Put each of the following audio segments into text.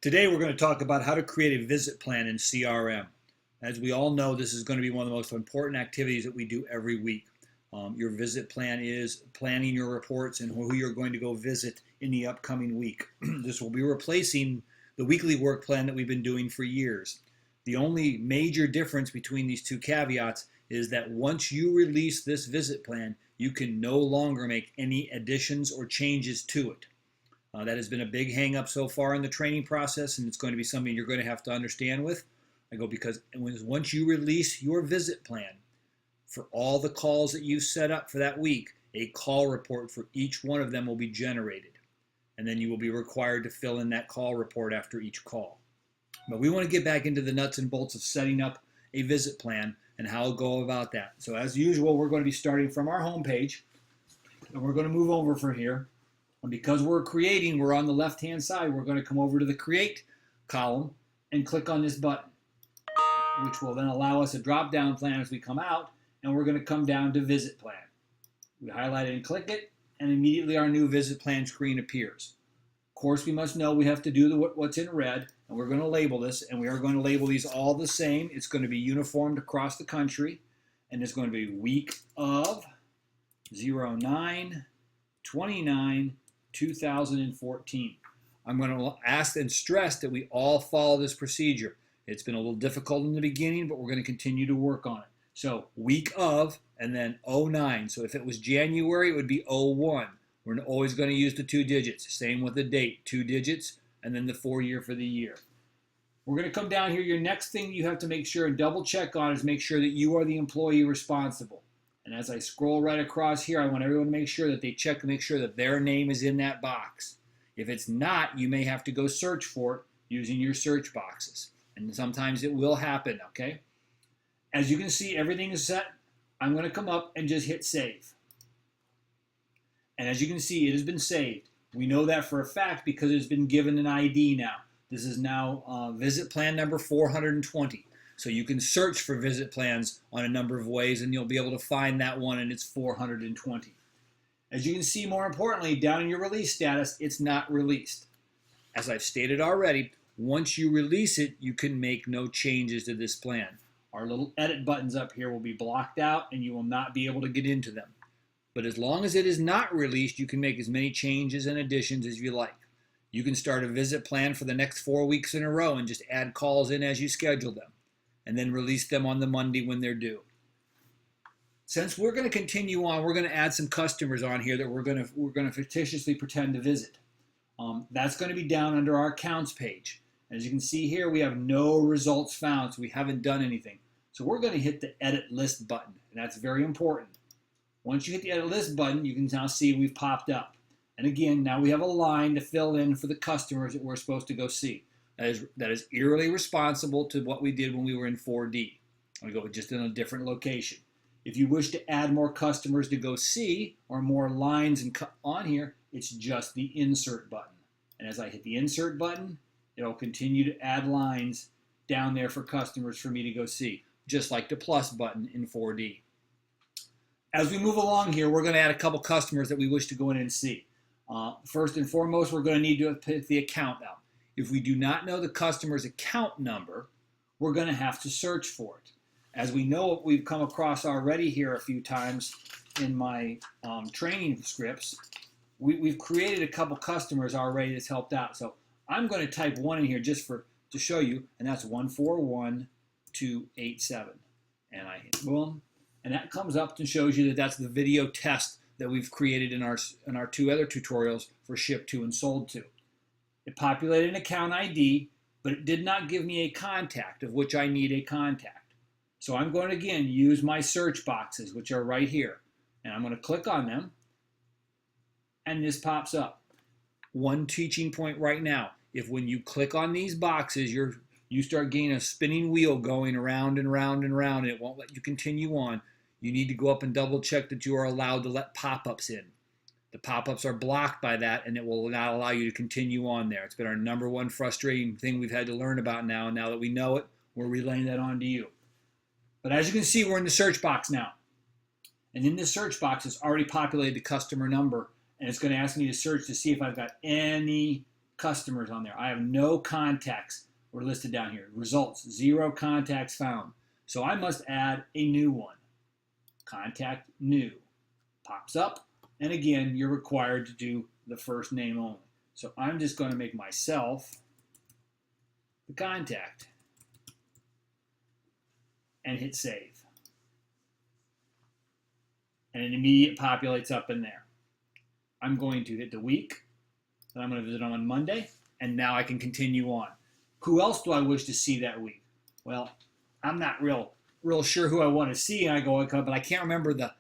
Today we're going to talk about how to create a visit plan in CRM. As we all know, this is going to be one of the most important activities that we do every week. Your visit plan is planning your reports and who you're going to go visit in the upcoming week. This will be replacing the weekly work plan that we've been doing for years. The only major difference between these two caveats is that once you release this visit plan, you can no longer make any additions or changes to it. That has been a big hang up so far in the training process, and it's going to be something you're going to have to understand with. Because once you release your visit plan, for all the calls that you've set up for that week, a call report for each one of them will be generated. And then you will be required to fill in that call report after each call. But we want to get back into the nuts and bolts of setting up a visit plan and how to go about that. So as usual, we're going to be starting from our home page, and we're going to move over from here. And because we're on the left-hand side, we're going to come over to the Create column and click on this button, which will then allow us a drop-down plan as we come out, and we're going to come down to Visit Plan. We highlight it and click it, and immediately our new Visit Plan screen appears. Of course, we must know we have to do what's in red, and we're going to label this, and we are going to label these all the same. It's going to be uniformed across the country, and it's going to be week of 09/29/2014. I'm going to ask and stress that we all follow this procedure. It's been a little difficult in the beginning, but we're going to continue to work on it. So week of, and then 09. So if it was January, it would be 01. We're always going to use the 2 digits. Same with the date, 2 digits, and then the 4 year for the year. We're going to come down here. Your next thing you have to make sure and double check on is make sure that you are the employee responsible. And as I scroll right across here, I want everyone to make sure that they check to make sure that their name is in that box. If it's not, you may have to go search for it using your search boxes. And sometimes it will happen, okay? As you can see, everything is set. I'm going to come up and just hit Save. And as you can see, it has been saved. We know that for a fact because it's been given an ID now. This is now visit plan number 420. So you can search for visit plans on a number of ways, and you'll be able to find that one, and it's 420. As you can see, more importantly, down in your release status, it's not released. As I've stated already, once you release it, you can make no changes to this plan. Our little edit buttons up here will be blocked out, and you will not be able to get into them. But as long as it is not released, you can make as many changes and additions as you like. You can start a visit plan for the next 4 weeks in a row and just add calls in as you schedule them, and then release them on the Monday when they're due. Since we're going to continue on, we're going to add some customers on here that we're going to fictitiously pretend to visit. That's going to be down under our accounts page. As you can see here, we have no results found, so we haven't done anything. So we're going to hit the Edit List button, and that's very important. Once you hit the Edit List button, you can now see we've popped up. And again, now we have a line to fill in for the customers that we're supposed to go see. That is eerily responsible to what we did when we were in 4D. We go just in a different location. If you wish to add more customers to go see or more lines on here, it's just the Insert button. And as I hit the Insert button, it'll continue to add lines down there for customers for me to go see, just like the plus button in 4D. As we move along here, we're going to add a couple customers that we wish to go in and see. First and foremost, we're going to need to pick the account out. If we do not know the customer's account number, we're going to have to search for it. As we know, we've come across already here a few times in my training scripts, we've created a couple customers already that's helped out. So I'm going to type one in here just to show you, and that's 141287. And I hit boom, and that comes up and shows you that that's the video test that we've created in our 2 other tutorials for Ship To and Sold To. It populated an account ID, but it did not give me a contact of which I need a contact. So I'm going to again use my search boxes, which are right here, and I'm going to click on them, and this pops up. One teaching point right now: if when you click on these boxes, you start getting a spinning wheel going around and round and round, and it won't let you continue on, you need to go up and double check that you are allowed to let pop-ups in. The pop-ups are blocked by that, and it will not allow you to continue on there. It's been our number one frustrating thing we've had to learn about now, and now that we know it, we're relaying that on to you. But as you can see, we're in the search box now. And in this search box, it's already populated the customer number, and it's going to ask me to search to see if I've got any customers on there. I have no contacts were listed down here. Results, 0 contacts found. So I must add a new one. Contact new. Pops up, and again, you're required to do the first name only. So I'm just going to make myself the contact and hit save. And an immediate populates up in there. I'm going to hit the week that I'm going to visit on Monday, and now I can continue on. Who else do I wish to see that week? Well, I'm not real sure who I want to see, and I go, but I can't remember the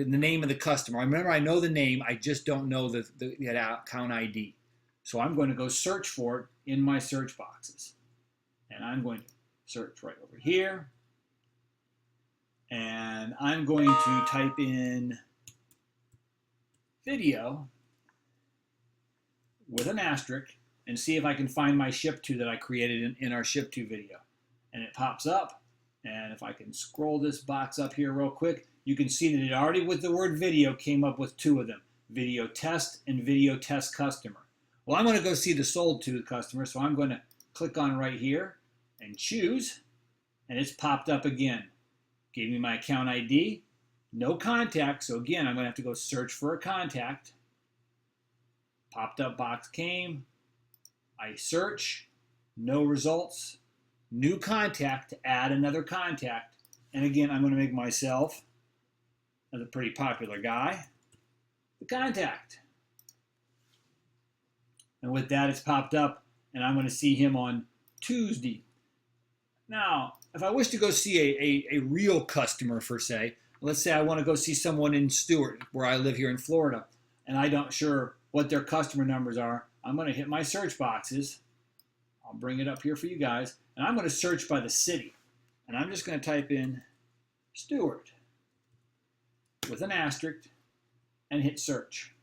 name of the customer. I know the name, I just don't know the account ID. So I'm going to go search for it in my search boxes. And I'm going to search right over here. And I'm going to type in video with an asterisk and see if I can find my ship to that I created in our ship to video. And it pops up. And if I can scroll this box up here real quick, you can see that it already with the word video came up with 2 of them, video test and video test customer. Well, I'm going to go see the sold to customer, so I'm going to click on right here and choose, and it's popped up again. Gave me my account ID, no contact, so again, I'm going to have to go search for a contact. Popped up box came, I search, no results, new contact to add another contact, and again, I'm going to make myself, as a pretty popular guy, the contact. And with that, it's popped up, and I'm going to see him on Tuesday. Now, if I wish to go see a real customer, per se, let's say I want to go see someone in Stuart, where I live here in Florida, and I don't sure what their customer numbers are, I'm going to hit my search boxes. I'll bring it up here for you guys, and I'm going to search by the city. And I'm just going to type in Stuart with an asterisk and hit search.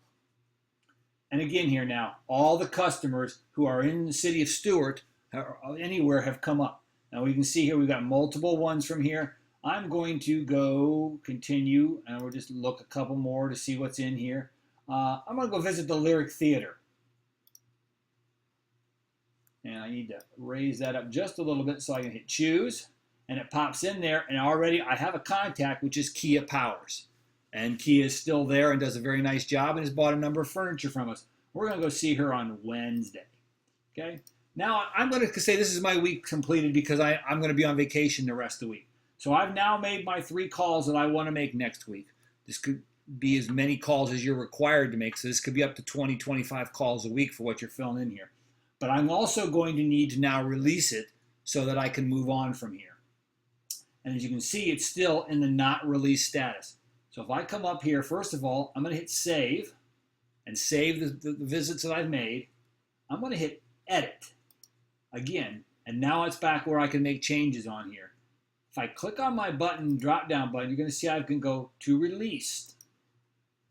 And again here now, all the customers who are in the city of Stuart or anywhere have come up. Now we can see here we've got multiple ones from here. I'm going to go continue, and we'll just look a couple more to see what's in here. I'm going to go visit the Lyric Theater. And I need to raise that up just a little bit so I can hit choose. And it pops in there, and already I have a contact, which is Kia Powers. And Kia is still there and does a very nice job and has bought a number of furniture from us. We're going to go see her on Wednesday. Okay? Now, I'm going to say this is my week completed because I'm going to be on vacation the rest of the week. So I've now made my 3 calls that I want to make next week. This could be as many calls as you're required to make. So this could be up to 20, 25 calls a week for what you're filling in here. But I'm also going to need to now release it so that I can move on from here. And as you can see, it's still in the not released status. So if I come up here, first of all, I'm going to hit save and save the visits that I've made. I'm going to hit edit again, and now it's back where I can make changes on here. If I click on my button, drop down button, you're going to see I can go to released.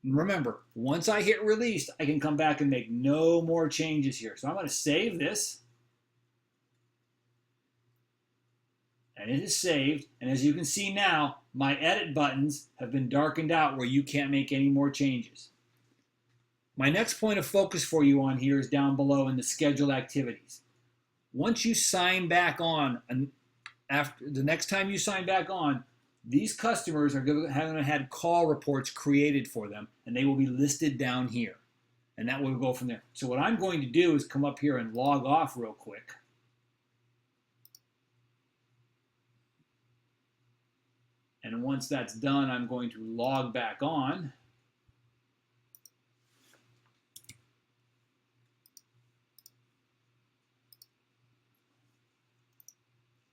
And remember, once I hit released, I can come back and make no more changes here. So I'm going to save this. And it is saved. And as you can see now, my edit buttons have been darkened out where you can't make any more changes. My next point of focus for you on here is down below in the scheduled activities. Once you sign back on, and after the next time you sign back on, these customers are going to have had call reports created for them, and they will be listed down here. And that will go from there. So what I'm going to do is come up here and log off real quick. And once that's done, I'm going to log back on.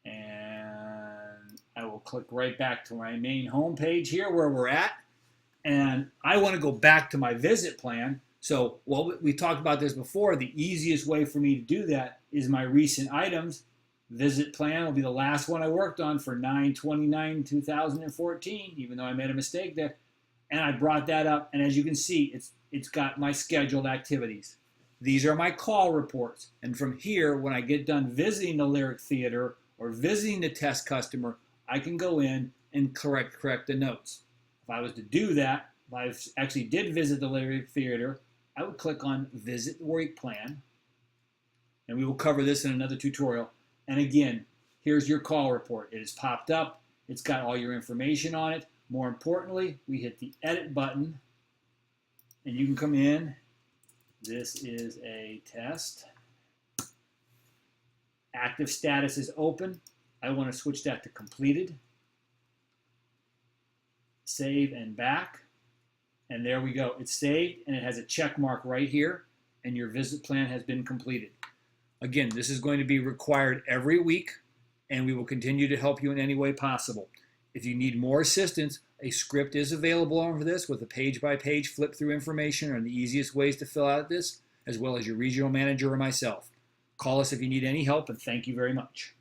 And I will click right back to my main home page here where we're at. And I want to go back to my visit plan. So, well, we talked about this before. The easiest way for me to do that is my recent items. Visit plan will be the last one I worked on for 9/29/2014, even though I made a mistake there. And I brought that up, and as you can see, it's got my scheduled activities. These are my call reports. And from here, when I get done visiting the Lyric Theater or visiting the test customer, I can go in and correct the notes. If I was to do that, if I actually did visit the Lyric Theater, I would click on Visit Work Plan. and we will cover this in another tutorial. And again, here's your call report. It is popped up. It's got all your information on it. More importantly, we hit the edit button, and you can come in. This is a test. Active status is open. I want to switch that to completed. Save and back. And there we go. It's saved, and it has a check mark right here, and your visit plan has been completed. Again, this is going to be required every week, and we will continue to help you in any way possible. If you need more assistance, a script is available over this with a page-by-page flip-through information on the easiest ways to fill out this, as well as your regional manager or myself. Call us if you need any help, and thank you very much.